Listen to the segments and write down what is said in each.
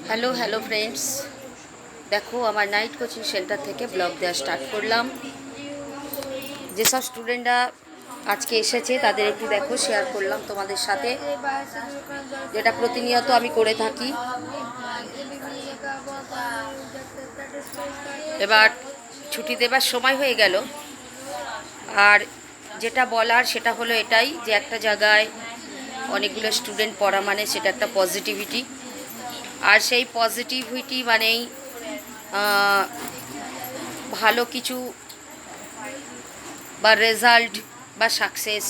Hello hello friends, দেখো আমার night coaching centre থেকে ব্লগ দেওয়া স্টার্ট করলাম। যেসব স্টুডেন্টরা আজকে এসেছে তাদের একটু দেখো শেয়ার করলাম তোমাদের সাথে, যেটা প্রতিনিয়ত আমি করে থাকি। এবার ছুটি দেবার সময় হয়ে গেল, আর যেটা বলার সেটা হলো এটাই যে একটা জায়গায় অনেকগুলো স্টুডেন্ট পড়া মানে সেটা একটা পজিটিভিটি, আর সেই পজিটিভিটি মানেই ভালো কিছু বা রেজাল্ট বা সাকসেস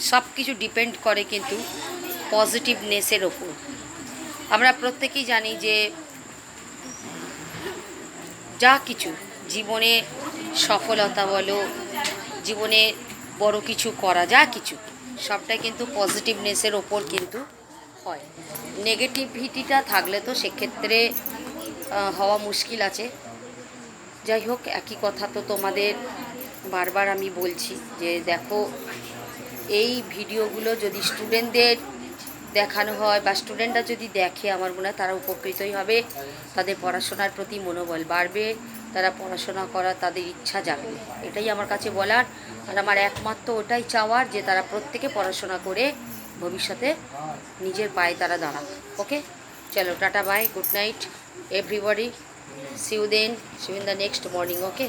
সব কিছু ডিপেন্ড করে কিন্তু পজিটিভনেসের ওপর। আমরা প্রত্যেকেই জানি যে যা কিছু জীবনে সফলতা বলো, জীবনে বড় কিছু করা, যা কিছু সবটাই কিন্তু পজিটিভনেসের ওপর কিন্তু হয়। নেগেটিভিটিটা থাকলে তো সেক্ষেত্রে হওয়া মুশকিল আছে। যাই হোক, একই কথা তো তোমাদের বারবার আমি বলছি যে দেখো, এই ভিডিওগুলো যদি স্টুডেন্টদের দেখানো হয় বা স্টুডেন্টরা যদি দেখে, আমার মনে হয় তারা উপকৃতই হবে, তাদের পড়াশোনার প্রতি মনোবল বাড়বে, তারা পড়াশোনা করার তাদের ইচ্ছা জাগবে। এটাই আমার কাছে বলার, আর আমার একমাত্র ওটাই চাওয়ার যে তারা প্রত্যেকে পড়াশোনা করে ভবিষ্যতে নিজের পায়ে তারা দাঁড়াক। ওকে, চলো tata, bye, good night everybody, see you then, see you in the next morning. Okay.